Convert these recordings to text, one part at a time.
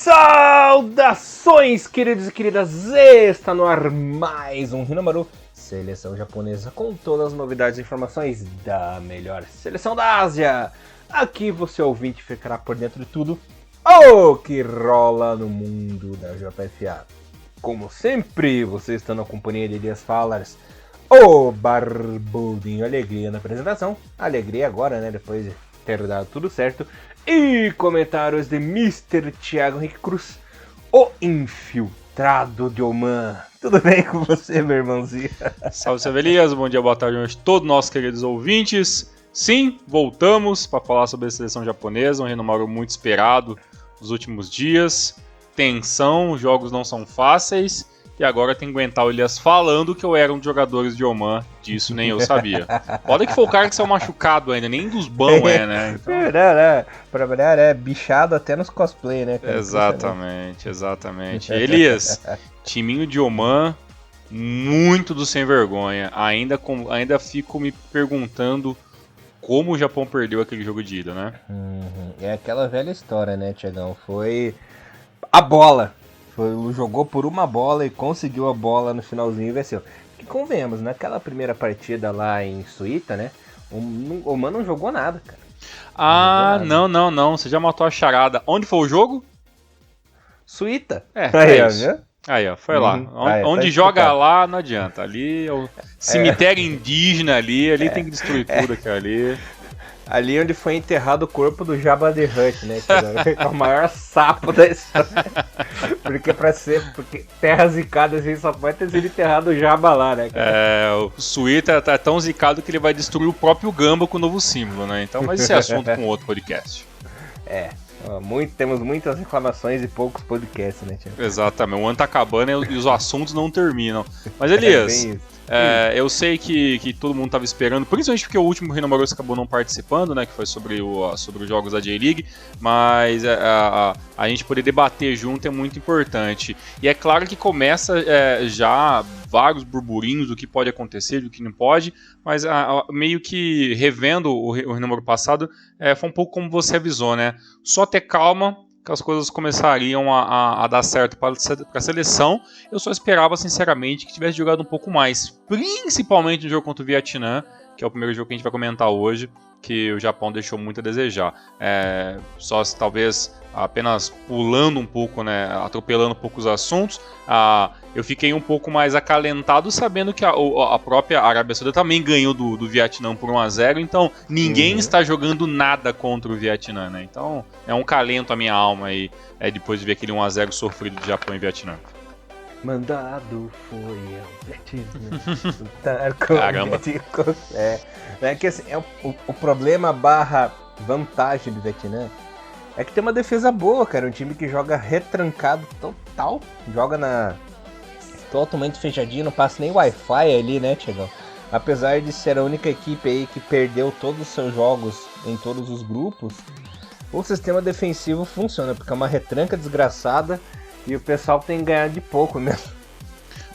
Saudações, queridos e queridas! Está no ar mais um Hinomaru Seleção Japonesa com todas as novidades e informações da melhor seleção da Ásia. Aqui você ouvinte ficará por dentro de tudo o que rola no mundo da JFA. Como sempre, você está na companhia de Elias Fallers, o Barbudinho Alegria na apresentação. Alegria agora, né? Depois de ter dado tudo certo. E comentários de Mr. Thiago Henrique Cruz, o infiltrado de Oman. Tudo bem com você, meu irmãozinho? Salve, salve, Elias. Bom dia, boa tarde, noite a todos nossos queridos ouvintes. Sim, voltamos para falar sobre a seleção japonesa, um Hinomaru muito esperado nos últimos dias. Tensão, os jogos não são fáceis. E agora tem que aguentar o Elias falando que eu era um dos jogadores de Oman. Disso nem eu sabia. Foda que foi o cara que saiu machucado ainda, nem dos bons né? Então... Não, bichado até nos cosplay, né? Cara? Exatamente. Elias, timinho de Oman, muito do sem vergonha. Ainda fico me perguntando como o Japão perdeu aquele jogo de ida, né? É aquela velha história, né, Tiagão? Foi a bola. Jogou por uma bola e conseguiu a bola no finalzinho e venceu. Que convenhamos, naquela primeira partida lá em Suíta, né? O Oman não jogou nada, cara. Não. Você já matou a charada. Onde foi o jogo? Suíta. É isso. Aí, ó, foi lá. Onde tá joga lá, não adianta. Ali é o cemitério indígena ali tem que destruir tudo aqui ali. Ali onde foi enterrado o corpo do Jabba the Hutt, né? Que é o maior sapo da história. Porque terra zicada assim só pode ter sido enterrado o Jabba lá, né? Cara? O Suíta tá tão zicado que ele vai destruir o próprio Gamba com o novo símbolo, né? Então, mas esse é assunto com outro podcast. Temos muitas reclamações e poucos podcasts, né, Tiago? Exatamente, o ano tá acabando e os assuntos não terminam. Mas, Elias, eu sei que todo mundo tava esperando, principalmente porque o último Hinomaru acabou não participando, né, que foi sobre os jogos da J-League, mas a gente poder debater junto é muito importante. E é claro que começa já vários burburinhos do que pode acontecer, do que não pode, mas meio que revendo o Hinomaru passado, foi um pouco como você avisou, né? Só ter calma que as coisas começariam a dar certo para a seleção. Eu só esperava, sinceramente, que tivesse jogado um pouco mais, principalmente no jogo contra o Vietnã, que é o primeiro jogo que a gente vai comentar hoje, que o Japão deixou muito a desejar. Só se talvez apenas pulando um pouco, né, atropelando um pouco os assuntos, eu fiquei um pouco mais acalentado sabendo que a própria Arábia Saudita também ganhou do Vietnã por 1-0, então ninguém está jogando nada contra o Vietnã, né? Então é um calento a minha alma aí, depois de ver aquele 1-0 sofrido de Japão e Vietnã. Mandado foi ao Vietnã lutar com Caramba. É que assim, o problema / vantagem do Vietnã é que tem uma defesa boa, cara. Um time que joga retrancado total. Joga totalmente fechadinho, não passa nem Wi-Fi ali, né, Tiagão? Apesar de ser a única equipe aí que perdeu todos os seus jogos em todos os grupos, o sistema defensivo funciona, porque é uma retranca desgraçada e o pessoal tem que ganhar de pouco mesmo.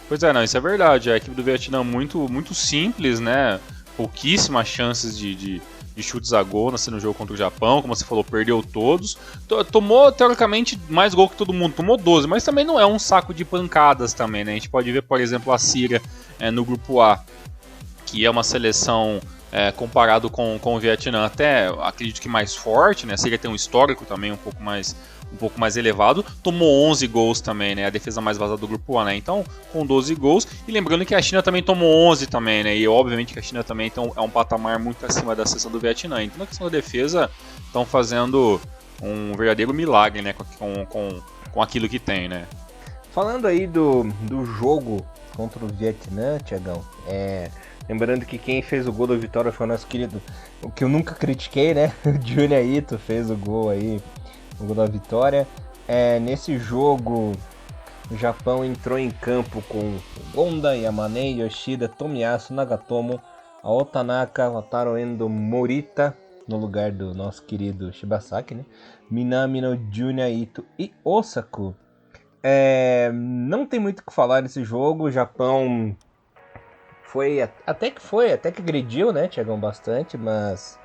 Pois é, não, isso é verdade. A equipe do Vietnã muito, muito simples, né? Pouquíssimas chances de chutes a gol no jogo contra o Japão, como você falou, perdeu todos. Tomou, teoricamente, mais gol que todo mundo, tomou 12, mas também não é um saco de pancadas também, né? A gente pode ver, por exemplo, a Síria no grupo A, que é uma seleção, comparado com o Vietnã, até acredito que mais forte, né? A Síria tem um histórico também um pouco mais elevado, tomou 11 gols também, né, a defesa mais vazada do grupo A, né, então com 12 gols, e lembrando que a China também tomou 11 também, né, e obviamente que a China também é um patamar muito acima da seleção do Vietnã, então na questão da defesa estão fazendo um verdadeiro milagre, né, com aquilo que tem, né. Falando aí do jogo contra o Vietnã, Tiagão, lembrando que quem fez o gol da vitória foi o nosso querido, o que eu nunca critiquei, né, o Junya Ito fez o gol aí, o gol da vitória. Nesse jogo, o Japão entrou em campo com Gonda, Yamane, Yoshida, Tomiyasu, Nagatomo, Aotanaka, Wataru Endo, Morita, no lugar do nosso querido Shibasaki, né? Minamino, Junya Ito e Osako. Não tem muito o que falar nesse jogo. O Japão até que agrediu, né, Tiagão, bastante, mas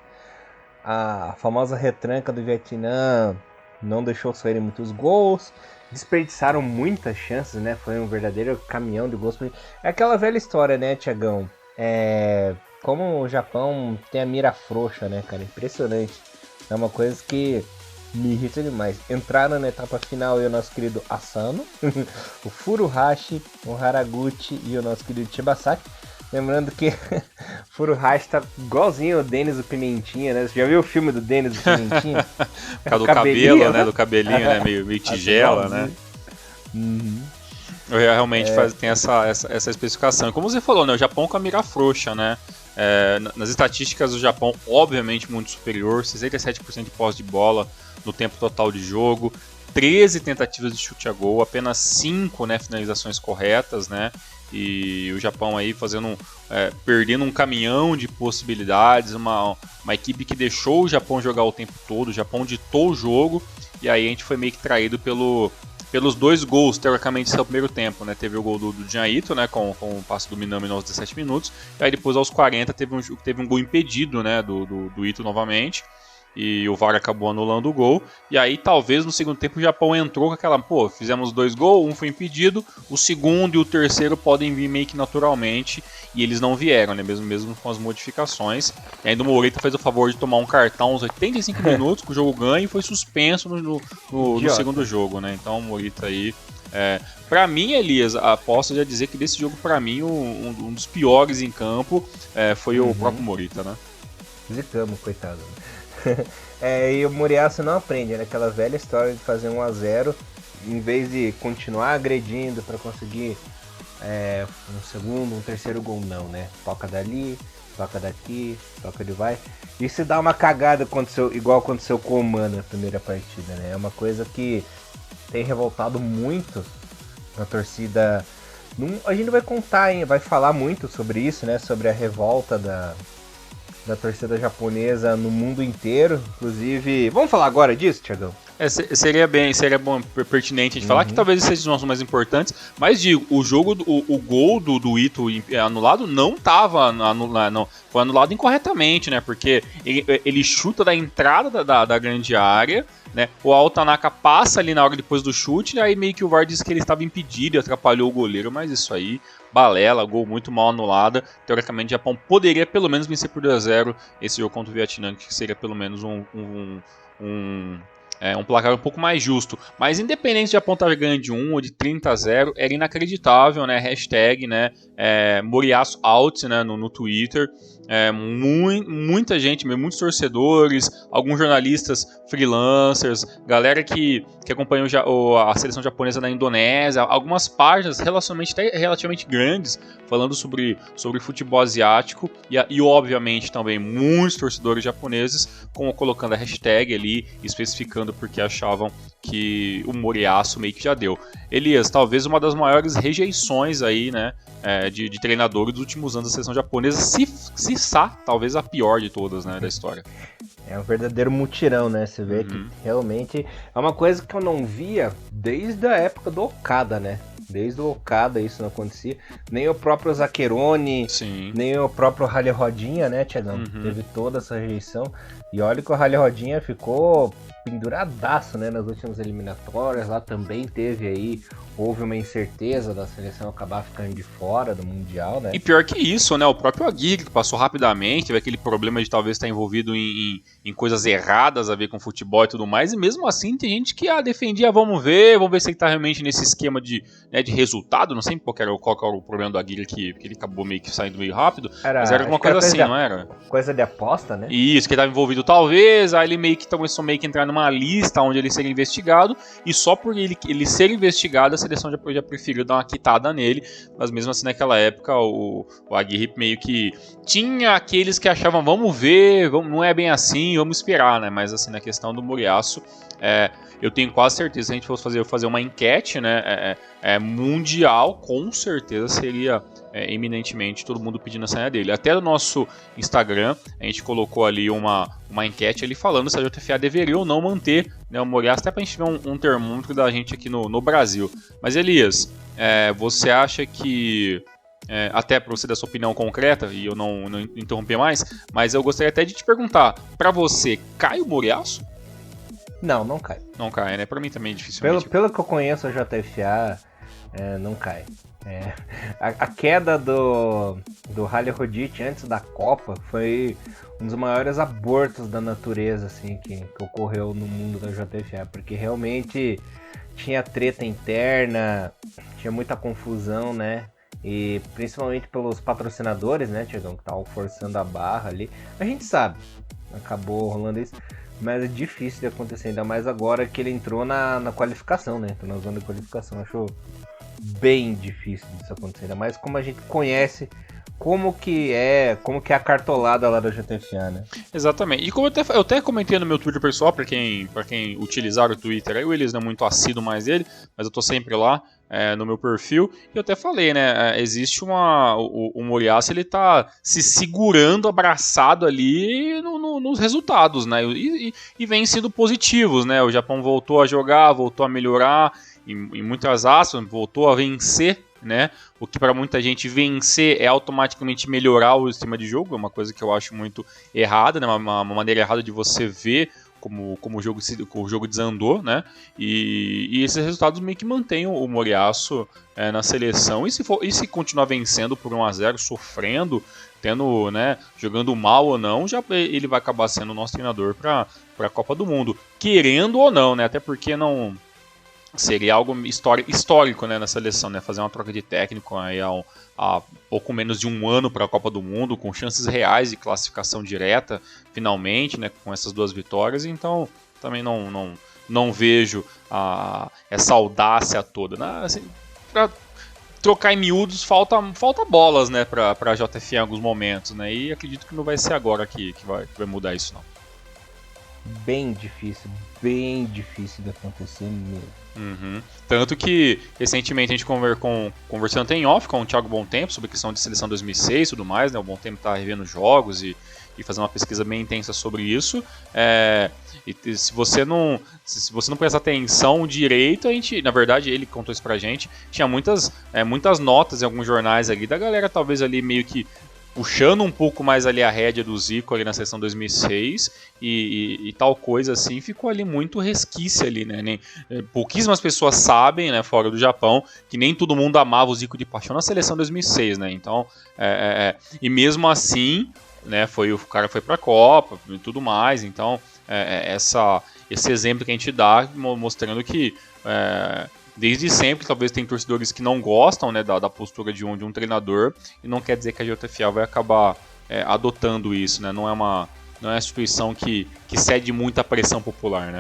a famosa retranca do Vietnã não deixou saírem muitos gols, desperdiçaram muitas chances, né? Foi um verdadeiro caminhão de gols. É aquela velha história, né, Thiagão? Como o Japão tem a mira frouxa, né, cara? Impressionante. É uma coisa que me irrita demais. Entraram na etapa final e o nosso querido Asano, o Furuhashi, o Haraguchi e o nosso querido Shibasaki. Lembrando que Furuhashi tá igualzinho o Denis o Pimentinha, né? Você já viu o filme do Denis o Pimentinha? Por causa do cabelo, né? Do cabelinho, né? Meio tigela, né? Uhum. Realmente tem essa especificação. E como você falou, né? O Japão com a mira frouxa, né? Nas estatísticas, o Japão, obviamente, muito superior. 67% de posse de bola no tempo total de jogo. 13 tentativas de chute a gol, apenas 5, né, finalizações corretas, né? E o Japão aí perdendo um caminhão de possibilidades, uma equipe que deixou o Japão jogar o tempo todo, o Japão ditou o jogo, e aí a gente foi meio que traído pelos 2 gols, teoricamente, esse é o primeiro tempo, né? Teve o gol do Janito, né, com o passe do Minami aos 17 minutos, e aí depois aos 40 teve um gol impedido, né, do Ito novamente, e o VAR acabou anulando o gol, e aí talvez no segundo tempo o Japão entrou com aquela, fizemos 2 gols, um foi impedido, o segundo e o terceiro podem vir meio que naturalmente, e eles não vieram, né, mesmo com as modificações, e ainda o Morita fez o favor de tomar um cartão aos 85 minutos, que o jogo ganha, e foi suspenso no segundo jogo, né, então o Morita aí... Pra mim, Elias, posso já dizer que desse jogo, pra mim, um dos piores em campo foi o próprio Morita, né? Zicamos, coitado. E o Moriyasu não aprende, né? Aquela velha história de fazer 1-0, em vez de continuar agredindo para conseguir um segundo, um terceiro gol, não, né? Toca dali, toca daqui, toca de vai. E se dá uma cagada, igual aconteceu com o Mano na primeira partida, né? É uma coisa que tem revoltado muito na torcida. A gente vai contar, vai falar muito sobre isso, né? Sobre a revolta da torcida japonesa no mundo inteiro, inclusive... Vamos falar agora disso, Thiagão? Seria bom, pertinente a gente falar que talvez esses sejam os mais importantes, mas digo, o gol do Ito anulado não estava anulado, foi anulado incorretamente, né? Porque ele chuta da entrada da grande área, né? O Altanaka passa ali na hora depois do chute, e aí meio que o VAR disse que ele estava impedido e atrapalhou o goleiro, mas isso aí, balela, gol muito mal anulada. Teoricamente, o Japão poderia pelo menos vencer por 2-0 esse jogo contra o Vietnã, que seria pelo menos um placar um pouco mais justo. Mas independente de Japão estar ganhando de 1 ou de 30-0, era inacreditável, né? Hashtag, né? Moriyasu out, né? No Twitter. Muita gente, muitos torcedores, alguns jornalistas freelancers, galera que acompanhou a seleção japonesa na Indonésia, algumas páginas relativamente grandes falando sobre futebol asiático e obviamente também muitos torcedores japoneses colocando a hashtag ali, especificando porque achavam que o Moriyasu meio que já deu. Elias, talvez uma das maiores rejeições aí, né, de treinadores dos últimos anos da seleção japonesa, talvez a pior de todas, né, da história. É um verdadeiro mutirão, né? Você vê que realmente é uma coisa que eu não via desde a época do Okada, né? Desde o Okada isso não acontecia. Nem o próprio Zaccheroni, nem o próprio Rally Rodinha, né, Thiagão? Teve toda essa rejeição. E olha que o Rally Rodinha ficou penduradaço, né, nas últimas eliminatórias. Lá também houve uma incerteza da seleção acabar ficando de fora do Mundial, né? E pior que isso, né, o próprio Aguirre, que passou rapidamente, teve aquele problema de talvez estar envolvido em coisas erradas a ver com futebol e tudo mais, e mesmo assim tem gente que defendia, vamos ver se ele tá realmente nesse esquema de resultado, não sei qual era o problema do Aguirre, que ele acabou meio que saindo meio rápido, mas era alguma coisa assim, não era? Coisa de aposta, né? Isso, que ele estava envolvido talvez, aí ele meio que começou a entrar numa lista onde ele seria investigado, e só por ele ser investigado, a seleção já preferiu dar uma quitada nele, mas mesmo assim naquela época o Aguirre meio que tinha aqueles que achavam, vamos ver, não é bem assim, vamos esperar, né? Mas assim, na questão do Moriyasu, eu tenho quase certeza, se a gente fosse fazer uma enquete, né, mundial, com certeza seria eminentemente todo mundo pedindo a saída dele. Até no nosso Instagram, a gente colocou ali uma enquete ali falando se a JFA deveria ou não manter, né, o Moriyasu, até pra gente ver um termômetro da gente aqui no Brasil. Mas Elias, você acha que, até para você dar sua opinião concreta, e eu não interromper mais, mas eu gostaria até de te perguntar, para você, cai o Moriyasu? Não cai. Não cai, né? Pra mim também é dificilmente. Pelo que eu conheço a JFA, não cai. A queda do Halle Rodite antes da Copa foi um dos maiores abortos da natureza assim, que ocorreu no mundo da JFA, porque realmente tinha treta interna, tinha muita confusão, né? E principalmente pelos patrocinadores, né, Tiagão, que estavam forçando a barra ali. A gente sabe, acabou rolando isso, mas é difícil de acontecer, ainda mais agora que ele entrou na qualificação, né? Entrou na zona de qualificação, achou bem difícil disso acontecer, ainda mais como a gente conhece como que é a cartolada lá da JFA, né? Exatamente. E como eu até comentei no meu Twitter pessoal, pra quem utilizar o Twitter, aí o Elias não é muito assíduo mais dele, mas eu tô sempre lá no meu perfil, e eu até falei, né, existe o Moriaço, ele tá se segurando, abraçado ali nos resultados, né, e vem sendo positivos, né, o Japão voltou a jogar, voltou a melhorar, em muitas aspas, voltou a vencer, né? O que para muita gente vencer é automaticamente melhorar o sistema de jogo, é uma coisa que eu acho muito errada, né? Uma maneira errada de você ver como o jogo desandou, né? E esses resultados meio que mantêm o Moriaço na seleção, e se continuar vencendo por 1-0, sofrendo, tendo, né, jogando mal ou não, já ele vai acabar sendo o nosso treinador para a Copa do Mundo, querendo ou não, né? Até porque não seria algo histórico, né, na seleção, né, fazer uma troca de técnico aí há pouco menos de um ano para a Copa do Mundo, com chances reais de classificação direta, finalmente, né, com essas 2 vitórias. Então também não vejo essa audácia toda, né? Assim, para trocar em miúdos falta bolas, né, para a JFA em alguns momentos, né, e acredito que não vai ser agora que vai mudar isso, não. Bem difícil de acontecer mesmo. Uhum. Tanto que recentemente a gente conversando até em off com o Thiago Bontempo sobre a questão de seleção 2006 e tudo mais, né? O Bontempo tá revendo jogos e fazendo uma pesquisa bem intensa sobre isso. E se você não prestar atenção direito, a gente, na verdade, ele contou isso pra gente, tinha muitas notas em alguns jornais ali da galera, talvez ali meio que puxando um pouco mais ali a rédea do Zico ali na seleção 2006 e tal coisa assim, ficou ali muito resquício ali, né? Pouquíssimas pessoas sabem, né, fora do Japão, que nem todo mundo amava o Zico de paixão na seleção 2006, né? Então, e mesmo assim, né, o cara foi pra Copa e tudo mais, então esse exemplo que a gente dá mostrando que desde sempre, talvez tem torcedores que não gostam, né, da postura de um treinador, e não quer dizer que a JFA vai acabar adotando isso, né? Não é uma instituição que cede muita pressão popular,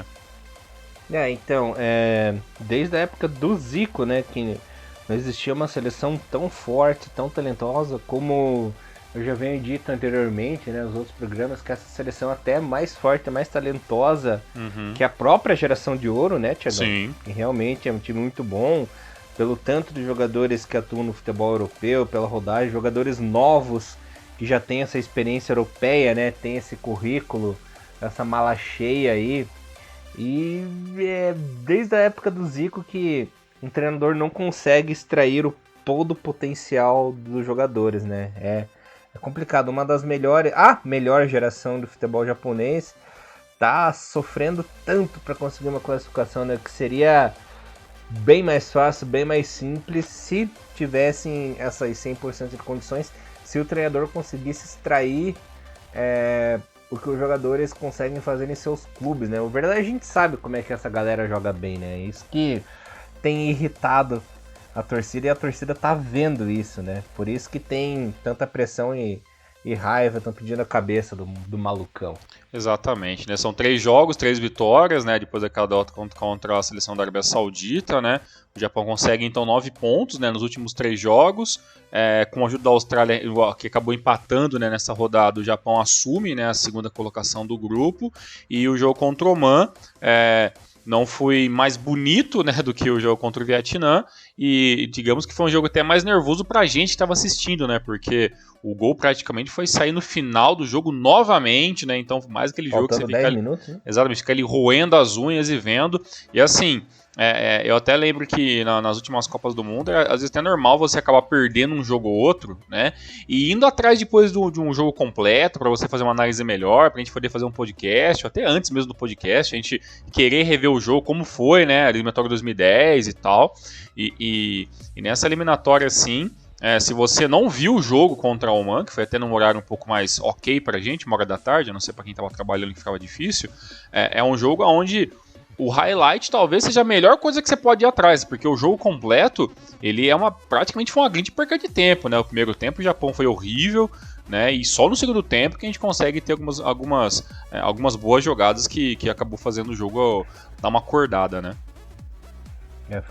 né? Então, desde a época do Zico, né, que não existia uma seleção tão forte, tão talentosa como eu já venho dito anteriormente, né, nos outros programas, que essa seleção até é mais forte, mais talentosa que a própria geração de ouro, né, Thiago? Sim. Que realmente é um time muito bom, pelo tanto de jogadores que atuam no futebol europeu, pela rodagem, jogadores novos que já têm essa experiência europeia, né, tem esse currículo, essa mala cheia aí. E desde a época do Zico que um treinador não consegue extrair todo o potencial dos jogadores, né? É complicado. Uma das melhores, a melhor geração do futebol japonês tá sofrendo tanto para conseguir uma classificação, né? Que seria bem mais fácil, bem mais simples se tivessem essas 100% de condições, se o treinador conseguisse extrair o que os jogadores conseguem fazer em seus clubes, né? O verdade, a gente sabe como é que essa galera joga bem, né? Isso que tem irritado a torcida, e a torcida tá vendo isso, né? Por isso que tem tanta pressão e raiva, estão pedindo a cabeça do malucão. Exatamente, né? São 3 jogos, 3 vitórias, né? Depois daquela derrota contra a seleção da Arábia Saudita, né? O Japão consegue então 9 pontos, né, nos últimos 3 jogos, com a ajuda da Austrália, que acabou empatando, né, nessa rodada. O Japão assume, né, a segunda colocação do grupo, e o jogo contra o Oman não foi mais bonito, né, do que o jogo contra o Vietnã, e digamos que foi um jogo até mais nervoso pra gente que estava assistindo, né, porque o gol praticamente foi sair no final do jogo novamente, né, então mais aquele jogo que você fica 10 minutos, né? Exatamente, fica ali roendo as unhas e vendo, e assim, eu até lembro que nas últimas Copas do Mundo, às vezes é normal você acabar perdendo um jogo ou outro, né? E indo atrás depois de um jogo completo, para você fazer uma análise melhor, pra gente poder fazer um podcast, ou até antes mesmo do podcast, a gente querer rever o jogo, como foi, né? A eliminatória 2010 e tal. E nessa eliminatória, assim, se você não viu o jogo contra a Oman, que foi até num horário um pouco mais ok pra gente, 1h da tarde, a não ser pra quem tava trabalhando que ficava difícil, é um jogo onde o highlight talvez seja a melhor coisa que você pode ir atrás, porque o jogo completo, ele praticamente foi uma grande perca de tempo, né? O primeiro tempo o Japão foi horrível, né? E só no segundo tempo que a gente consegue ter algumas boas jogadas que acabou fazendo o jogo dar uma acordada, né?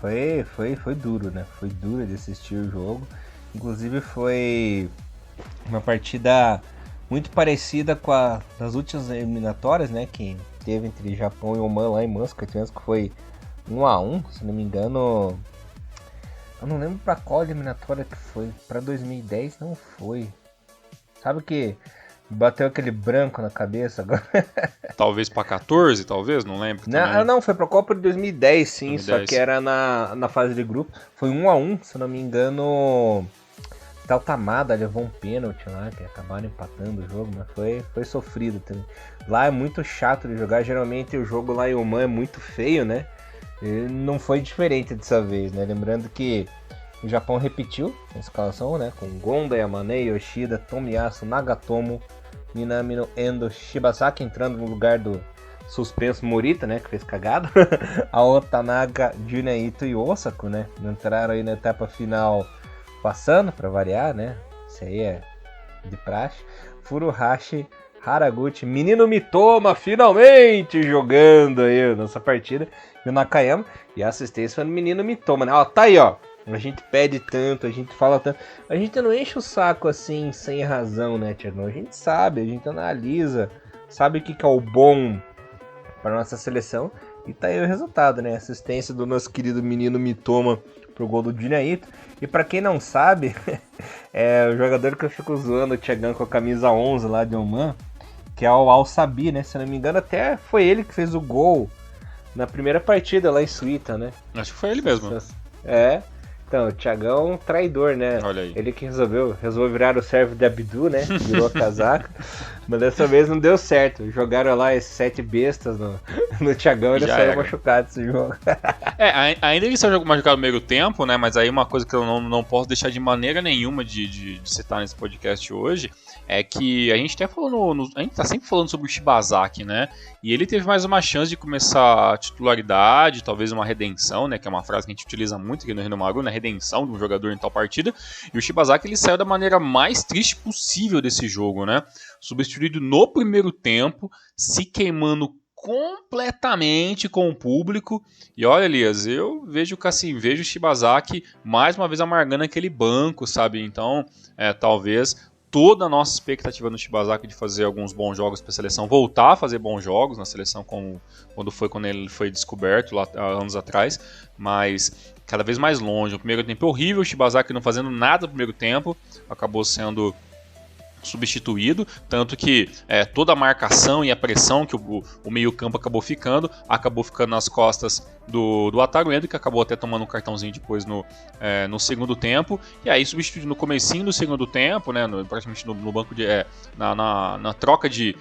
Foi duro, né? Foi duro de assistir o jogo. Inclusive foi uma partida muito parecida com a das últimas eliminatórias, né? Que teve entre Japão e Oman lá em Muscat, que foi 1-1, se não me engano. Eu não lembro pra qual eliminatória que foi. Pra 2010 não foi. Sabe que bateu aquele branco na cabeça agora? Talvez pra 14, talvez, não lembro. Não, foi pra Copa de 2010, sim, 2010. Só que era na fase de grupo. Foi 1-1, se não me engano. Tamada levou um pênalti lá, que acabaram empatando o jogo, mas foi sofrido também. Lá é muito chato de jogar, geralmente o jogo lá em Oman é muito feio, né? E não foi diferente dessa vez, né? Lembrando que o Japão repetiu a escalação, né? Com Gonda, Yamane, Yoshida, Tomiyasu, Nagatomo, Minamino, Endo, Shibasaki entrando no lugar do suspenso Morita, né? Que fez cagada. A Otanaga, Junya Ito e Osako, né? Entraram aí na etapa final passando, pra variar, né? Isso aí é de praxe. Furuhashi, Haraguchi, Menino Mitoma, finalmente jogando aí nessa partida. E o Nakayama. E a assistência foi no Menino Mitoma, né? Ó, tá aí, ó. A gente pede tanto, a gente fala tanto. A gente não enche o saco assim, sem razão, né, Tiagão? A gente sabe, a gente analisa, sabe o que é o bom para nossa seleção. E tá aí o resultado, né? Assistência do nosso querido Menino Mitoma pro gol do Junya Ito. E pra quem não sabe, é o jogador que eu fico zoando o Thiagão com a camisa 11 lá de Oman, que é o Al-Sabi, né? Se não me engano, até foi ele que fez o gol na primeira partida lá em Suíta, né? Acho que foi ele mesmo. Então, o Thiagão, traidor, né? Olha aí. Ele que resolveu virar o servo de Abdu, né? Virou a casaca. Mas dessa vez não deu certo. Jogaram lá esses 7 bestas no Thiagão e ele saiu machucado desse jogo. Ainda ele saiu machucado no meio tempo, né? Mas aí uma coisa que eu não posso deixar de maneira nenhuma de citar nesse podcast hoje é que a gente a gente tá sempre falando sobre o Shibazaki, né? E ele teve mais uma chance de começar a titularidade, talvez uma redenção, né? Que é uma frase que a gente utiliza muito aqui no Renomaru, né? Redenção de um jogador em tal partida. E o Shibazaki, ele saiu da maneira mais triste possível desse jogo, né? Substituído no primeiro tempo, se queimando completamente com o público. E olha, Elias, eu vejo o Shibazaki mais uma vez amargando aquele banco, sabe? Então, talvez toda a nossa expectativa no Shibazaki de fazer alguns bons jogos para a seleção, voltar a fazer bons jogos na seleção quando ele foi descoberto lá anos atrás, mas cada vez mais longe. O primeiro tempo é horrível, o Shibazaki não fazendo nada no primeiro tempo, acabou sendo substituído, tanto que toda a marcação e a pressão que o meio-campo acabou ficando nas costas do Wataru Endo, que acabou até tomando um cartãozinho depois no segundo tempo, e aí substituído no comecinho do segundo tempo, né, praticamente no banco na troca de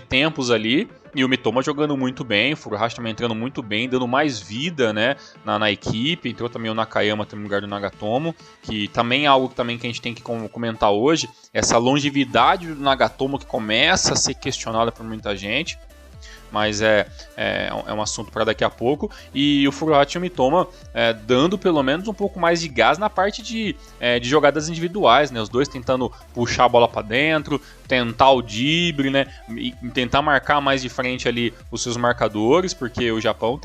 tempos ali, e o Mitoma jogando muito bem, o Furuhashi também entrando muito bem, dando mais vida, né, na equipe. Entrou também o Nakayama no lugar do Nagatomo, que também é algo que a gente tem que comentar hoje, essa longevidade do Nagatomo que começa a ser questionada por muita gente, mas é um assunto para daqui a pouco. E o Furuhashi e o Mitoma dando pelo menos um pouco mais de gás na parte de jogadas individuais, né? Os dois tentando puxar a bola para dentro, tentar o drible, né? E tentar marcar mais de frente ali os seus marcadores, porque o Japão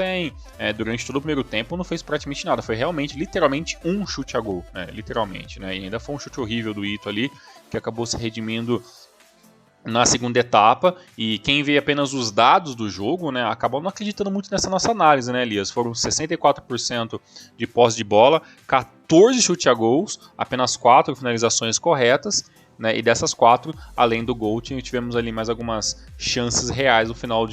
durante todo o primeiro tempo não fez praticamente nada, foi literalmente um chute a gol, né? Literalmente, né? E ainda foi um chute horrível do Ito ali, que acabou se redimindo na segunda etapa, e quem vê apenas os dados do jogo, né, acabou não acreditando muito nessa nossa análise, né, Elias? Foram 64% de posse de bola, 14 chute a gols, apenas 4 finalizações corretas, né? E dessas 4, além do gol, tivemos ali mais algumas chances reais no final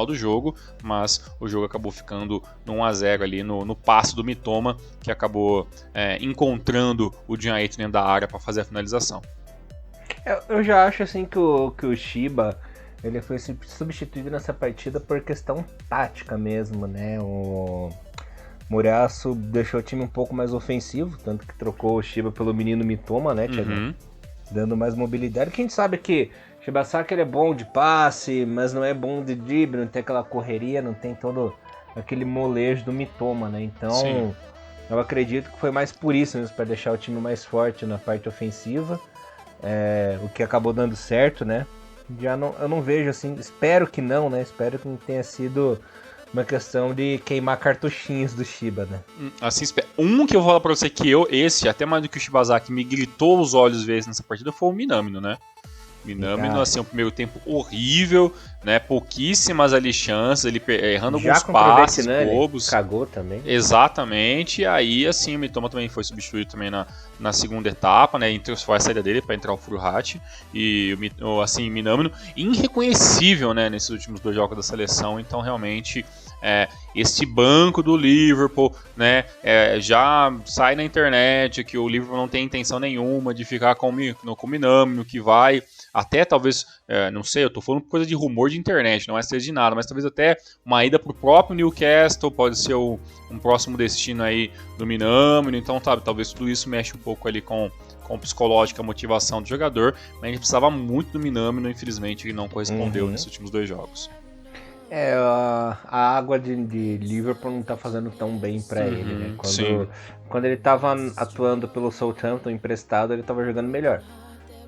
do jogo, mas o jogo acabou ficando no 1-0 ali no passe do Mitoma, que acabou encontrando o Jean-Eto dentro da área para fazer a finalização. Eu já acho assim que o Shiba ele foi substituído nessa partida por questão tática mesmo, né? O Muriaço deixou o time um pouco mais ofensivo, tanto que trocou o Shiba pelo menino Mitoma, né, Thiago? Dando mais mobilidade. Que a gente sabe que o Shibasaki ele é bom de passe, mas não é bom de drible, não tem aquela correria, não tem todo aquele molejo do Mitoma, né? Então, sim, eu acredito que foi mais por isso mesmo, para deixar o time mais forte na parte ofensiva, o que acabou dando certo, né? Eu não vejo assim, espero que não, né? Espero que não tenha sido uma questão de queimar cartuchinhos do Shiba, né? Assim, um que eu vou falar pra você que até mais do que o Shibazaki, me gritou os olhos vezes nessa partida foi o Minamino, né? Minamino, assim, um primeiro tempo horrível, né? Pouquíssimas ali chances, ele errando alguns passes bobos. Cagou também. Exatamente, e aí, assim, o Mitoma também foi substituído também na segunda etapa, né? Foi a saída dele para entrar o Furuhachi. E, assim, Minamino, irreconhecível, né? Nesses últimos 2 jogos da seleção, então realmente. Este banco do Liverpool, né, já sai na internet que o Liverpool não tem intenção nenhuma de ficar com o Minamino, que vai até talvez, não sei, eu tô falando coisa de rumor de internet, não é certeza de nada, mas talvez até uma ida pro próprio Newcastle pode ser um próximo destino aí do Minamino, então talvez tudo isso mexe um pouco ali com o psicológico, a motivação do jogador, mas a gente precisava muito do Minamino, infelizmente ele não correspondeu nesses últimos 2 jogos. A água de Liverpool não tá fazendo tão bem pra ele, né? Quando ele tava atuando pelo Southampton emprestado, ele tava jogando melhor.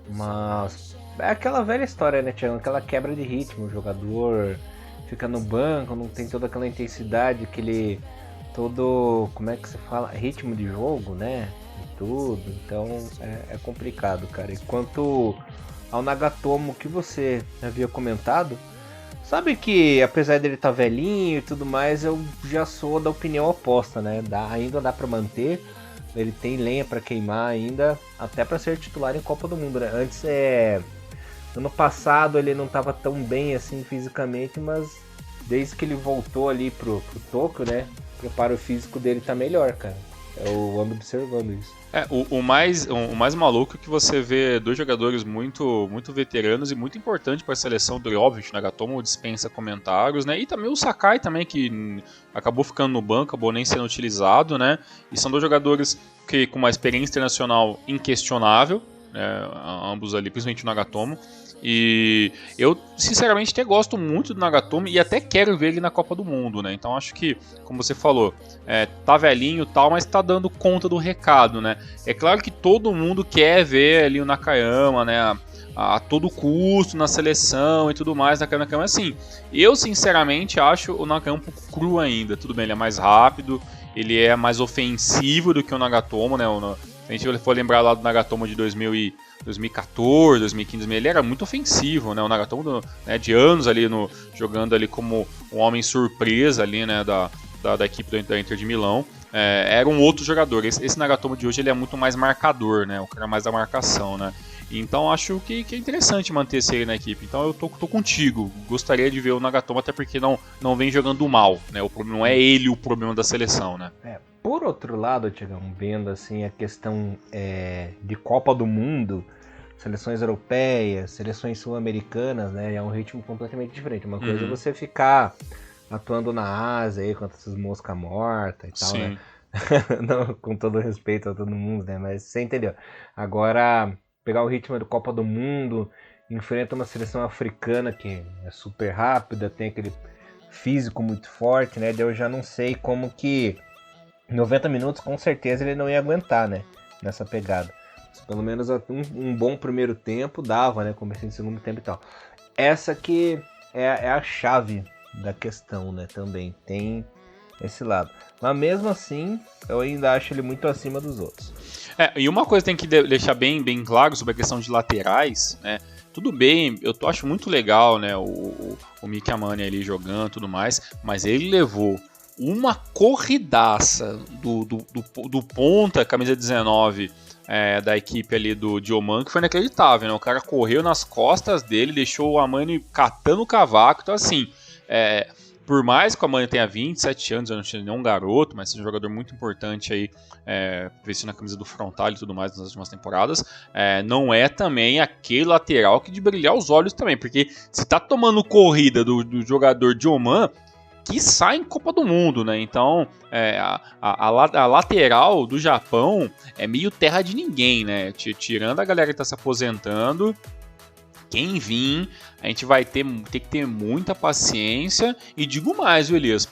Mas é aquela velha história, né, Thiago? Aquela quebra de ritmo. O jogador fica no banco, não tem toda aquela intensidade, como é que se fala? Ritmo de jogo, né? E tudo. Então é complicado, cara. E quanto ao Nagatomo, que você havia comentado, sabe que apesar dele estar velhinho e tudo mais, eu já sou da opinião oposta, né? Ainda dá pra manter, ele tem lenha pra queimar ainda, até pra ser titular em Copa do Mundo, né? Antes, ano passado ele não tava tão bem assim fisicamente, mas desde que ele voltou ali pro Tóquio, né? O preparo físico dele tá melhor, cara. Eu ando observando isso. O mais maluco é que você vê 2 jogadores muito, muito veteranos e muito importantes para a seleção do óbvio, Nagatomo dispensa comentários, né? E também o Sakai também, que acabou ficando no banco, acabou nem sendo utilizado, né? E são 2 jogadores que com uma experiência internacional inquestionável, né? Ambos ali, principalmente o Nagatomo. E eu, sinceramente, até gosto muito do Nagatomo e até quero ver ele na Copa do Mundo, né? Então acho que, como você falou, tá velhinho e tal, mas tá dando conta do recado, né? É claro que todo mundo quer ver ali o Nakayama, né? A todo custo na seleção e tudo mais, Nakayama, assim, eu sinceramente acho o Nakayama um pouco cru ainda. Tudo bem, ele é mais rápido, ele é mais ofensivo do que o Nagatomo, né? Se a gente for lembrar lá do Nagatomo de 2014, 2015, ele era muito ofensivo, né? O Nagatomo, né, de anos ali jogando ali como um homem surpresa ali, né, da equipe da Inter de Milão, era um outro jogador. Esse Nagatomo de hoje ele é muito mais marcador, né? O cara mais da marcação, né? Então acho que é interessante manter ele na equipe. Então eu tô contigo. Gostaria de ver o Nagatomo, até porque não vem jogando mal, né? O problema não é ele o problema da seleção, né? Por outro lado, Tiagão, vendo assim a questão de Copa do Mundo, seleções europeias, seleções sul-americanas, né? É um ritmo completamente diferente. Uma coisa é você ficar atuando na Ásia aí contra essas moscas mortas e tal, sim, né? Não, com todo respeito a todo mundo, né? Mas você entendeu. Agora, pegar o ritmo da Copa do Mundo, enfrenta uma seleção africana que é super rápida, tem aquele físico muito forte, né? Eu já não sei como que 90 minutos com certeza ele não ia aguentar, né? Nessa pegada. Mas pelo menos um bom primeiro tempo dava, né? Começando em segundo tempo e tal. Essa que é a chave da questão, né? Também tem esse lado. Mas mesmo assim, eu ainda acho ele muito acima dos outros. E uma coisa tem que deixar bem claro sobre a questão de laterais, né? Tudo bem, eu acho muito legal, né? O Miki Amani ali jogando e tudo mais, mas ele levou uma corridaça do ponta, camisa 19, da equipe ali do Dioman, que foi inacreditável, né? O cara correu nas costas dele, deixou o Amani catando o cavaco. Então, assim, por mais que o Amani tenha 27 anos, eu não tinha nenhum garoto, mas é um jogador muito importante aí, vestindo a camisa do Frontal e tudo mais nas últimas temporadas, não é também aquele lateral que de brilhar os olhos também, porque se tá tomando corrida do jogador Dioman, que sai em Copa do Mundo, né? Então, a lateral do Japão é meio terra de ninguém, né? Tirando a galera que tá se aposentando, quem vir, a gente vai ter que ter muita paciência. E digo mais, viu, Elias?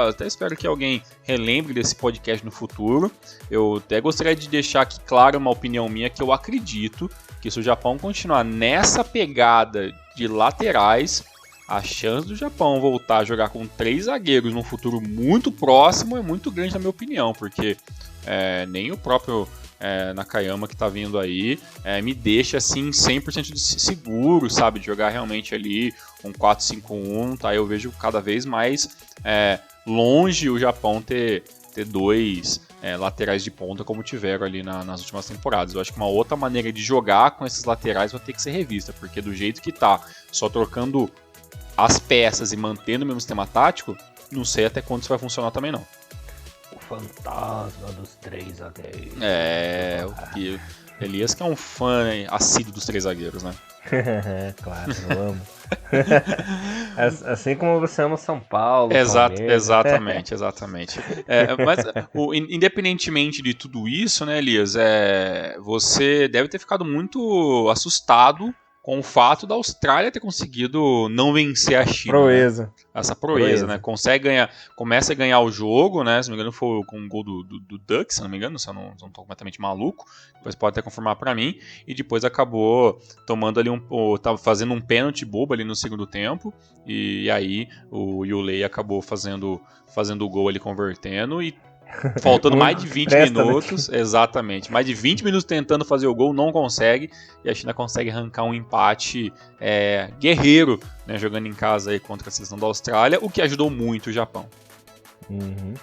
Até espero que alguém relembre desse podcast no futuro. Eu até gostaria de deixar aqui claro uma opinião minha, que eu acredito que se o Japão continuar nessa pegada de laterais, a chance do Japão voltar a jogar com 3 zagueiros num futuro muito próximo é muito grande, na minha opinião, porque nem o próprio Nakayama que tá vindo aí me deixa assim 100% seguro, sabe, de jogar realmente ali um 4-5-1, tá? Eu vejo cada vez mais longe o Japão ter 2 laterais de ponta como tiveram ali nas últimas temporadas. Eu acho que uma outra maneira de jogar com esses laterais vai ter que ser revista, porque do jeito que tá, só trocando as peças e mantendo o mesmo sistema tático, não sei até quando isso vai funcionar também não. O fantasma dos 3 zagueiros. O Elias que é um fã assíduo dos 3 zagueiros, né? Claro, eu amo. Assim como você ama São Paulo. Exatamente. Mas independentemente de tudo isso, né, Elias, você deve ter ficado muito assustado com o fato da Austrália ter conseguido não vencer a China. Proeza. Né? Essa proeza, né? Começa a ganhar o jogo, né? Se não me engano, foi com um gol do Duck, se não me engano, se eu não estou completamente maluco. Depois pode até confirmar para mim. E depois acabou tomando ali tava fazendo um pênalti bobo ali no segundo tempo. E aí o Yulei acabou fazendo o gol ali, convertendo. E faltando mais de 20 minutos, exatamente, mais de 20 minutos tentando fazer o gol, não consegue, e a China consegue arrancar um empate guerreiro, né, jogando em casa aí contra a seleção da Austrália, o que ajudou muito o Japão. Uhum.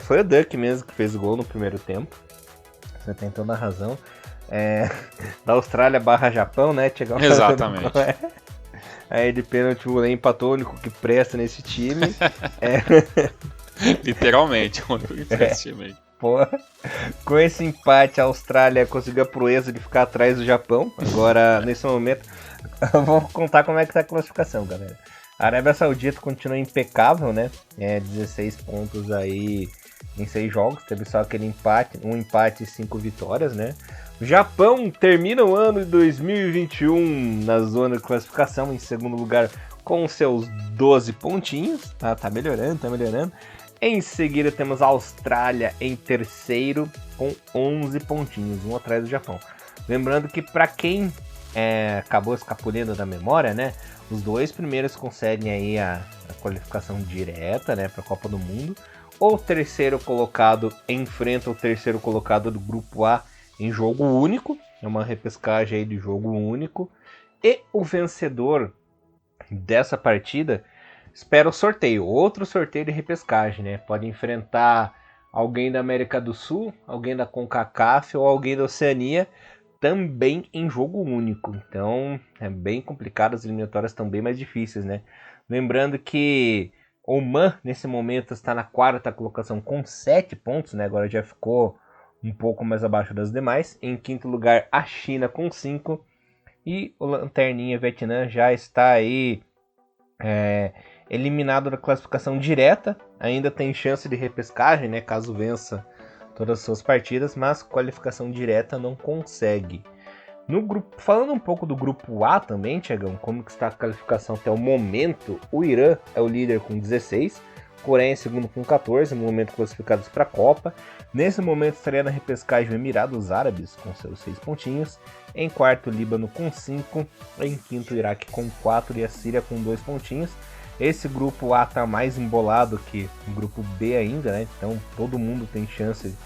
Foi o Duck mesmo que fez o gol no primeiro tempo, você tem toda a razão. Da Austrália / Japão, né? Exatamente. Aí de pênalti o empatou, o único que presta nesse time. Literalmente, o único que presta nesse time aí. Porra. Com esse empate, a Austrália conseguiu a proeza de ficar atrás do Japão. Agora, nesse momento, eu vou contar como é que tá a classificação, galera. A Arábia Saudita continua impecável, né? 16 pontos aí em 6 jogos. Teve só aquele empate, um empate e 5 vitórias, né? O Japão termina o ano de 2021 na zona de classificação, em segundo lugar, com seus 12 pontinhos. Tá melhorando. Em seguida temos a Austrália em terceiro com 11 pontinhos, um atrás do Japão. Lembrando que para quem acabou escapulindo da memória, né, os 2 primeiros conseguem aí a qualificação direta, né, para a Copa do Mundo. O terceiro colocado enfrenta o terceiro colocado do grupo A em jogo único, é uma repescagem aí de jogo único. E o vencedor dessa partida espera o sorteio, outro sorteio de repescagem, né? Pode enfrentar alguém da América do Sul, alguém da CONCACAF ou alguém da Oceania, também em jogo único. Então é bem complicado, as eliminatórias estão bem mais difíceis, né? Lembrando que Oman nesse momento está na 4ª colocação com 7 pontos, né? Agora já ficou um pouco mais abaixo das demais. Em 5º lugar a China com 5 e o lanterninha Vietnã já está aí eliminado da classificação direta, ainda tem chance de repescagem, né, caso vença todas as suas partidas, mas qualificação direta não consegue. No grupo, falando um pouco do grupo A também, Thiagão, como que está a qualificação até o momento, o Irã é o líder com 16, Coreia em segundo com 14, no momento classificados para a Copa. Nesse momento estaria na repescagem o Emirados Árabes com seus 6 pontinhos, em quarto o Líbano com 5, em quinto o Iraque com 4 e a Síria com 2 pontinhos. Esse grupo A está mais embolado que o grupo B ainda, né? Então todo mundo tem chance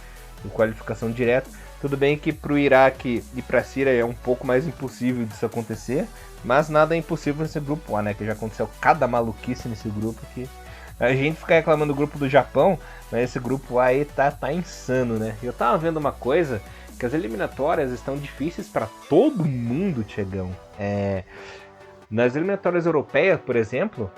de qualificação direta. Tudo bem que para o Iraque e para a Síria é um pouco mais impossível disso acontecer, mas nada é impossível nesse grupo A, né? Que já aconteceu cada maluquice nesse grupo que a gente fica reclamando do grupo do Japão, mas esse grupo A aí tá insano, né? Eu tava vendo uma coisa que as eliminatórias estão difíceis para todo mundo, Tiagão. Nas eliminatórias europeias, por exemplo,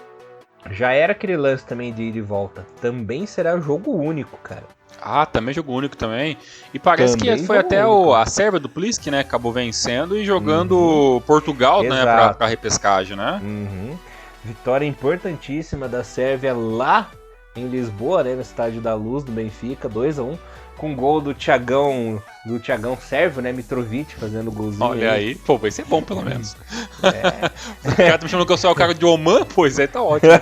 já era aquele lance também de ida e volta. Também será jogo único, cara. Ah, também jogo único também. E parece também que foi até a Sérvia do Plisk, né? Acabou vencendo e jogando Portugal, né? Pra repescagem, né? Vitória importantíssima da Sérvia lá em Lisboa, né? No Estádio da Luz, do Benfica, 2-1. Com gol do Thiagão sérvio, né? Mitrovic fazendo golzinho. Olha aí, pô, vai ser bom pelo menos. O cara tá me chamando que eu sou o cara de Oman, pois aí tá ótimo.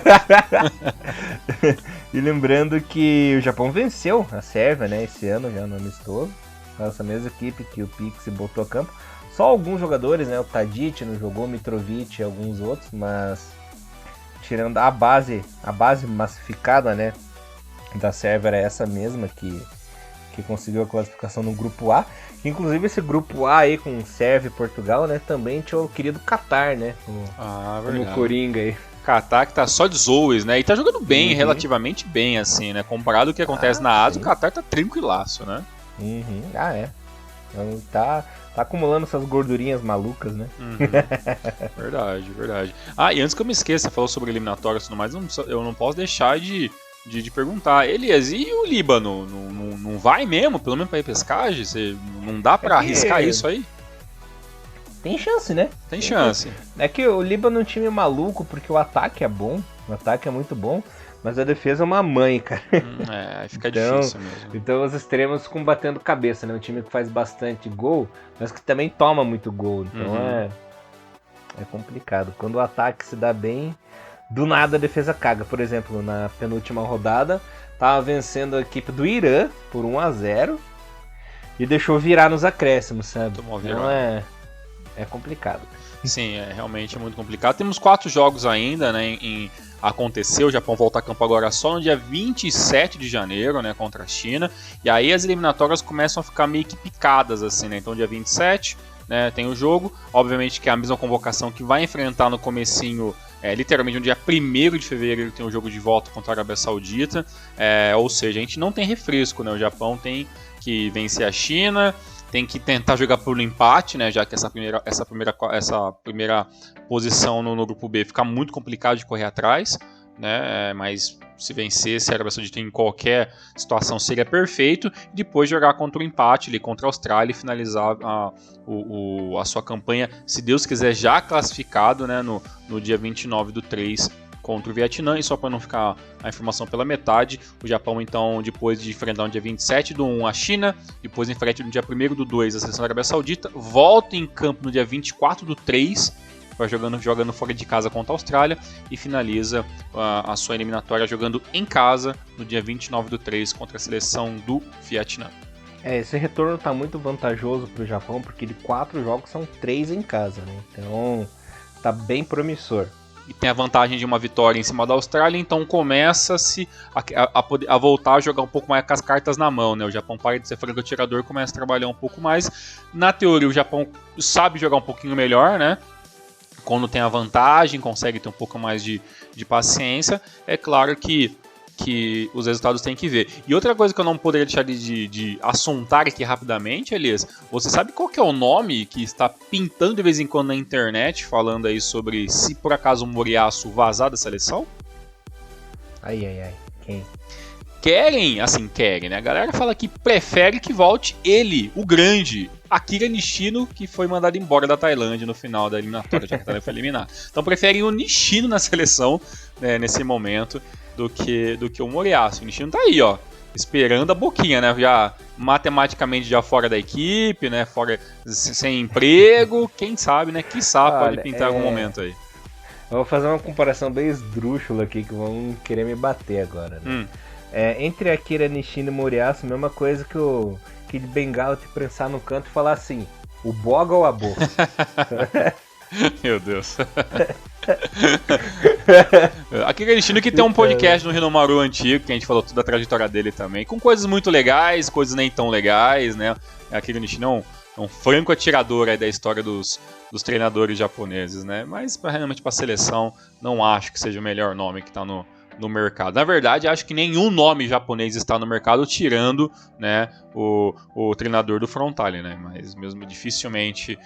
E lembrando que o Japão venceu a Sérvia, né? Esse ano já no amistoso. Essa mesma equipe que o Pixi botou a campo. Só alguns jogadores, né? O Tadic não jogou, o Mitrovic e alguns outros, mas tirando a base massificada, né? Da Sérvia era essa mesma que conseguiu a classificação no grupo A. Inclusive esse grupo A aí com Sérvia e Portugal, né? Também tinha o querido Qatar, né? Como Coringa aí. Qatar que tá só de zoes, né? E tá jogando bem, relativamente bem, assim, né? Comparado ao que acontece na Ásia, o Qatar tá tranquilaço, né? Então, tá acumulando essas gordurinhas malucas, né? Verdade. Ah, e antes que eu me esqueça, você falou sobre eliminatórias e tudo mais, eu não posso deixar de perguntar, Elias, e o Líbano? Não vai mesmo, pelo menos pra repescagem? Não dá pra arriscar isso aí? Tem chance, né? Tem chance. É que o Líbano é um time maluco, porque o ataque é bom, o ataque é muito bom, mas a defesa é uma mãe, cara. Aí fica difícil mesmo. Então os extremos ficam batendo cabeça, né? Um time que faz bastante gol, mas que também toma muito gol, então é complicado. Quando o ataque se dá bem, do nada a defesa caga. Por exemplo, na penúltima rodada, tava vencendo a equipe do Irã por 1-0 e deixou virar nos acréscimos, sabe? Então é complicado. Sim, realmente é muito complicado. Temos 4 jogos ainda, né, acontecer. O Japão volta a campo agora só no dia 27 de janeiro, né, contra a China. E aí as eliminatórias começam a ficar meio que picadas, assim, né? Então dia 27, né, tem o jogo. Obviamente que é a mesma convocação que vai enfrentar no comecinho, literalmente no dia 1º de fevereiro tem o jogo de volta contra a Arábia Saudita. Ou seja, a gente não tem refresco, né? O Japão tem que vencer a China, tem que tentar jogar pelo empate, né? Já que essa primeira posição no grupo B fica muito complicado de correr atrás, né? Mas se vencesse a Arábia Saudita em qualquer situação seria perfeito. E depois jogar contra o empate ali contra a Austrália e finalizar a sua campanha, se Deus quiser, já classificado, né? No dia 29/3 contra o Vietnã. E só para não ficar a informação pela metade, o Japão então, depois de enfrentar no dia 27/1 a China, depois enfrenta no dia 1º/2 a seleção da Arábia Saudita, volta em campo no dia 24/3, vai jogando fora de casa contra a Austrália e finaliza a sua eliminatória jogando em casa no dia 29/3 contra a seleção do Vietnã. Esse retorno está muito vantajoso para o Japão, porque de 4 jogos são 3 em casa, né? Então tá bem promissor. E tem a vantagem de uma vitória em cima da Austrália, então começa-se a voltar a jogar um pouco mais com as cartas na mão, né? O Japão para de ser franco-atirador e começa a trabalhar um pouco mais. Na teoria, o Japão sabe jogar um pouquinho melhor, né? Quando tem a vantagem, consegue ter um pouco mais de paciência. É claro que os resultados tem que ver. E outra coisa que eu não poderia deixar de assuntar aqui rapidamente, Elias, você sabe qual que é o nome que está pintando de vez em quando na internet, falando aí sobre se por acaso o Moriyasu vazar da seleção? Ai, quem? Querem, né? A galera fala que prefere que volte ele, o grande, Akira Nishino, que foi mandado embora da Tailândia no final da eliminatória, já que a Tailândia foi eliminada. Então preferem o Nishino na seleção, né, nesse momento, do que o Moriyasu. O Nishino tá aí, ó, esperando a boquinha, né? Já matematicamente já fora da equipe, né? Fora, sem emprego, quem sabe, né? Quiçá pode pintar em algum momento aí. Eu vou fazer uma comparação bem esdrúxula aqui, que vão querer me bater agora, né? Entre Akira Nishino e Moriyasu, mesma coisa que o Kid Bengala te prensar no canto e falar assim, o boga ou a boca? Meu Deus. Akira Nishino que tem um podcast no Hinomaru antigo, que a gente falou toda a trajetória dele também, com coisas muito legais, coisas nem tão legais, né? Akira Nishino é um franco atirador aí da história dos treinadores japoneses, né? Mas realmente para a seleção, não acho que seja o melhor nome que está no no mercado. Na verdade, acho que nenhum nome japonês está no mercado, tirando, né, o treinador do Frontale, né? Mas mesmo dificilmente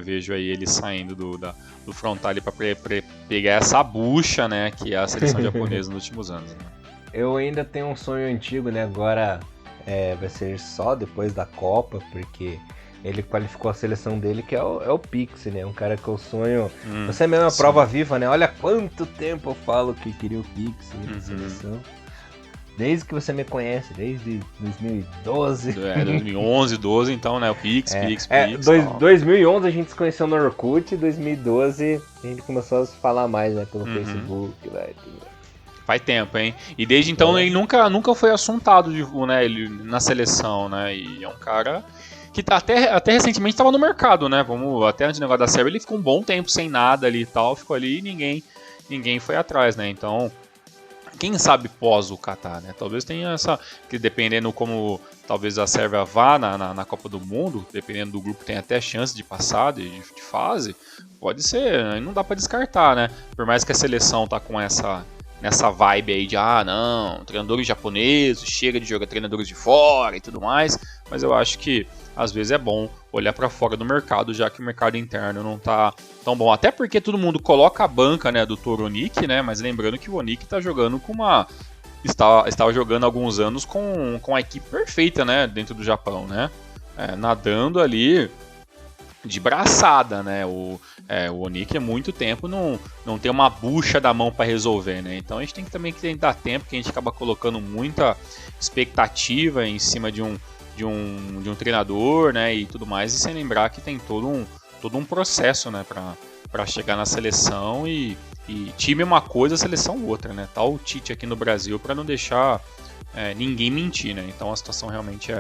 vejo aí ele saindo do Frontale para pegar essa bucha, né, que é a seleção japonesa nos últimos anos. Né? Eu ainda tenho um sonho antigo, né? Agora vai ser só depois da Copa, porque ele qualificou a seleção dele, que é o Pixie, né? Um cara que eu sonho... Você é mesmo a prova viva, né? Olha quanto tempo eu falo que queria o Pixie na seleção. Desde que você me conhece, desde 2012. 2011, 12, então, né? O Pix. 2011 a gente se conheceu no Orkut, 2012 a gente começou a se falar mais, né? Pelo Facebook, lá e tudo. Faz tempo, hein? E desde então ele nunca foi assuntado né, ele, na seleção, né? E é um cara que até recentemente estava no mercado, né? Até antes do negócio da Sérvia, ele ficou um bom tempo sem nada ali e tal, ficou ali e ninguém foi atrás, né? Então, quem sabe pós o Catar, né? Talvez tenha que dependendo como talvez a Sérvia vá na Copa do Mundo, dependendo do grupo, tem até chance de passar de fase, pode ser, não dá para descartar, né? Por mais que a seleção tá com nessa vibe aí de, não, treinadores japoneses, chega de jogar treinadores de fora e tudo mais, mas eu acho que às vezes é bom olhar para fora do mercado, já que o mercado interno não tá tão bom. Até porque todo mundo coloca a banca, né, do Toro Onik, né, mas lembrando que o Onik tá jogando estava jogando há alguns anos com a equipe perfeita, né, dentro do Japão, né, nadando ali de braçada, né? O Onik há muito tempo não tem uma bucha da mão para resolver, né? Então a gente tem que também dar tempo, que a gente acaba colocando muita expectativa em cima de um treinador, né? E tudo mais, e sem lembrar que tem todo um processo, né? Para chegar na seleção e time é uma coisa, seleção outra, né? Tá o Tite aqui no Brasil para não deixar ninguém mentir, né? Então a situação realmente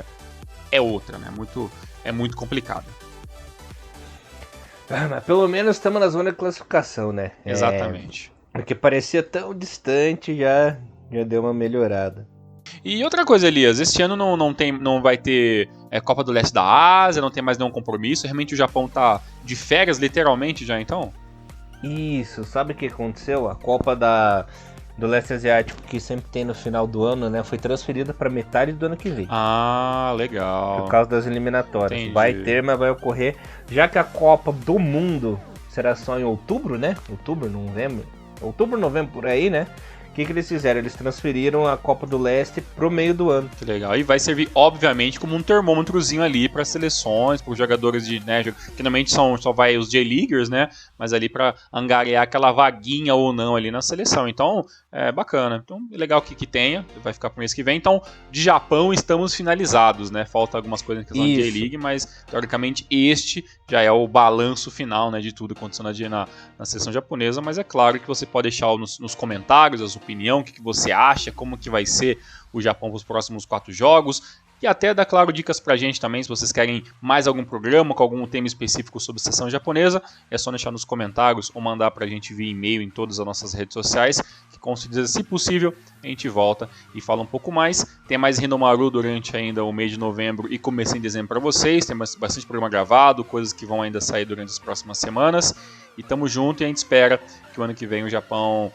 é outra, né? É muito complicada. Mas pelo menos estamos na zona de classificação, né? Exatamente. Porque parecia tão distante, já deu uma melhorada. E outra coisa, Elias, este ano não vai ter Copa do Leste da Ásia, não tem mais nenhum compromisso, realmente o Japão tá de férias, literalmente, já então? Isso, sabe o que aconteceu? A Copa do Leste Asiático, que sempre tem no final do ano, né? Foi transferida para metade do ano que vem. Ah, legal. Por causa das eliminatórias. Entendi. Vai ter, mas vai ocorrer. Já que a Copa do Mundo será só em outubro, né? Outubro, novembro, por aí, né? O que eles fizeram? Eles transferiram a Copa do Leste pro meio do ano. Que legal. E vai servir, obviamente, como um termômetrozinho ali para seleções, para os jogadores de, né, que normalmente só vai os J-Leaguers, né? Mas ali para angariar aquela vaguinha ou não ali na seleção. Então, é bacana. Então, é legal que tenha. Vai ficar pro mês que vem. Então, de Japão estamos finalizados, né? Falta algumas coisas na questão de J-League, mas teoricamente este já é o balanço final, né, de tudo acontecendo na seleção japonesa. Mas é claro que você pode deixar nos comentários a sua opinião, o que você acha, como que vai ser o Japão para os próximos 4 jogos. E até dá, claro, dicas pra gente também, se vocês querem mais algum programa com algum tema específico sobre a seleção japonesa, é só deixar nos comentários ou mandar pra gente via e-mail em todas as nossas redes sociais, que com certeza, se possível, a gente volta e fala um pouco mais. Tem mais Hinomaru durante ainda o mês de novembro e começo em dezembro para vocês, tem bastante programa gravado, coisas que vão ainda sair durante as próximas semanas. E tamo junto e a gente espera que o ano que vem o Japão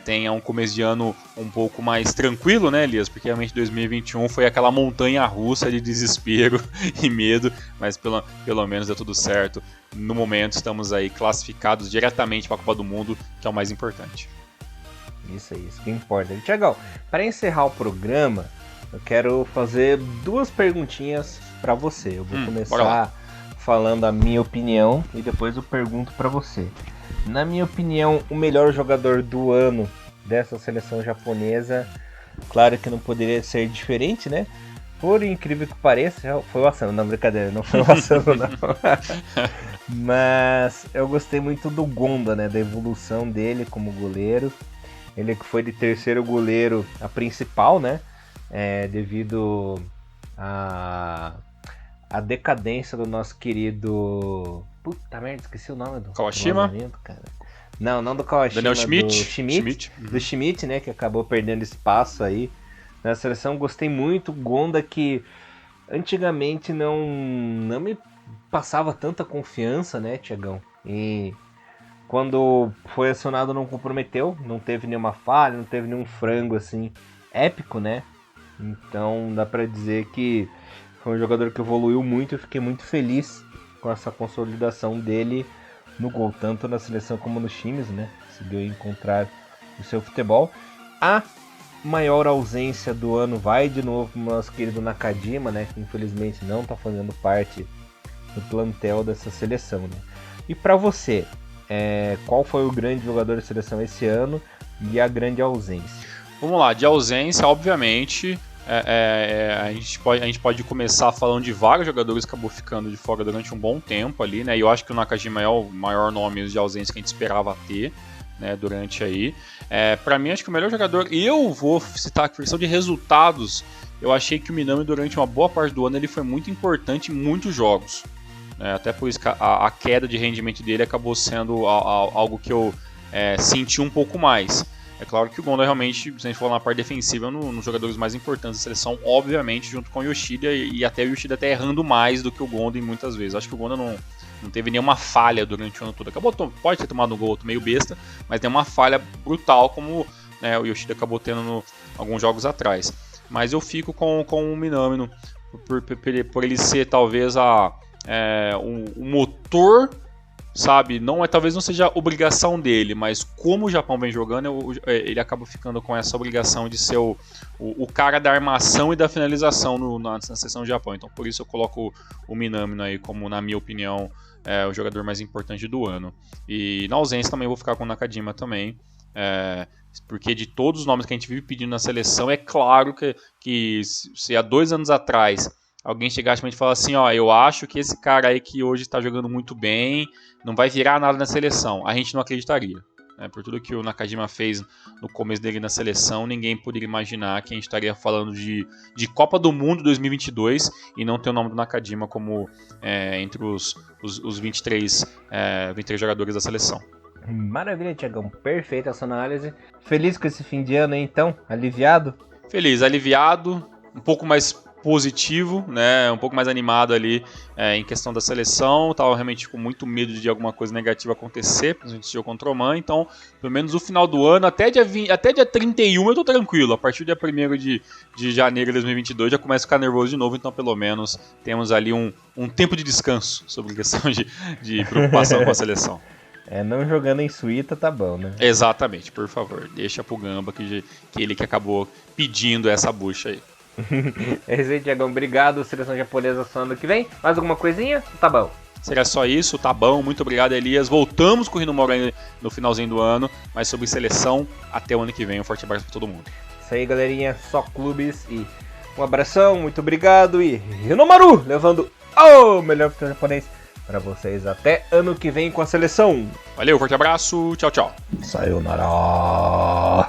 tenha um começo de ano um pouco mais tranquilo, né, Elias? Porque realmente 2021 foi aquela montanha russa de desespero e medo, mas pelo menos deu tudo certo. No momento estamos aí classificados diretamente para a Copa do Mundo, que é o mais importante. Isso que importa. Tiagão, para encerrar o programa, eu quero fazer 2 perguntinhas para você. Eu vou começar falando a minha opinião e depois eu pergunto para você. Na minha opinião, o melhor jogador do ano dessa seleção japonesa, claro que não poderia ser diferente, né? Por incrível que pareça, foi o Asano, não, brincadeira, não foi o Asano não. Mas eu gostei muito do Gonda, né? Da evolução dele como goleiro. Ele que foi de terceiro goleiro a principal, né? Devido a decadência do nosso querido... Puta merda, esqueci o nome do... Kawashima? Cara. Não do Kawashima. Daniel Schmidt? Do Schmidt, né? Que acabou perdendo espaço aí na seleção. Gostei muito. Gonda que antigamente não me passava tanta confiança, né, Tiagão? E quando foi acionado não comprometeu, não teve nenhuma falha, não teve nenhum frango assim épico, né? Então dá pra dizer que foi um jogador que evoluiu muito. Eu fiquei muito feliz com essa consolidação dele no gol, tanto na seleção como nos times, né? Conseguiu encontrar o seu futebol. A maior ausência do ano vai de novo pro nosso querido Nakajima, né? Que infelizmente não tá fazendo parte do plantel dessa seleção, né? E pra você, qual foi o grande jogador da seleção esse ano e a grande ausência? Vamos lá, de ausência, obviamente, a gente pode começar falando de vários jogadores que acabou ficando de fora durante um bom tempo ali, né? E eu acho que o Nakajima é o maior nome de ausência que a gente esperava ter, né, durante aí. Para mim, acho que o melhor jogador, e eu vou citar a questão de resultados, eu achei que o Minami durante uma boa parte do ano ele foi muito importante em muitos jogos. Até por isso que a queda de rendimento dele acabou sendo algo que eu senti um pouco mais. É claro que o Gonda realmente, se a gente for na parte defensiva, um dos jogadores mais importantes da seleção, obviamente, junto com o Yoshida, e até o Yoshida até errando mais do que o Gonda em muitas vezes. Acho que o Gonda não teve nenhuma falha durante o ano todo. Pode ter tomado um gol meio besta, mas tem uma falha brutal, como, né, o Yoshida acabou tendo alguns jogos atrás. Mas eu fico com o Minamino, por ele ser talvez o motor, sabe? Talvez não seja obrigação dele, mas como o Japão vem jogando, ele acaba ficando com essa obrigação de ser o cara da armação e da finalização na seleção do Japão. Então por isso eu coloco o Minamino aí como, na minha opinião, o jogador mais importante do ano. E na ausência também vou ficar com o Nakajima também, porque de todos os nomes que a gente vive pedindo na seleção, é claro que se há 2 anos atrás alguém chegasse pra gente e falar assim, eu acho que esse cara aí que hoje está jogando muito bem não vai virar nada na seleção, a gente não acreditaria. Por tudo que o Nakajima fez no começo dele na seleção, ninguém poderia imaginar que a gente estaria falando de Copa do Mundo 2022 e não ter o nome do Nakajima como entre os 23 jogadores da seleção. Maravilha, Thiagão. Perfeita essa análise. Feliz com esse fim de ano, hein, então? Aliviado? Feliz, aliviado, um pouco mais positivo, né, um pouco mais animado ali em questão da seleção. Tava realmente com muito medo de alguma coisa negativa acontecer, principalmente esse jogo contra o Oman. Então, pelo menos o final do ano, até dia 31 eu tô tranquilo. A partir do dia 1º de janeiro de 2022 já começa a ficar nervoso de novo. Então, pelo menos, temos ali um tempo de descanso sobre a questão de preocupação com a seleção. Não jogando em suíta tá bom, né? Exatamente, por favor. Deixa pro Gamba, que ele que acabou pedindo essa bucha aí. É isso aí, Thiagão. Obrigado. Seleção japonesa só ano que vem. Mais alguma coisinha? Tá bom. Será só isso? Tá bom. Muito obrigado, Elias. Voltamos com o Hinomura no finalzinho do ano. Mas sobre seleção, até o ano que vem. Um forte abraço pra todo mundo. Isso aí, galerinha. Só clubes. E um abração. Muito obrigado. E Hinomaru levando o melhor futebol japonês pra vocês. Até ano que vem com a seleção. Valeu. Forte abraço. Tchau, tchau. Sayonara.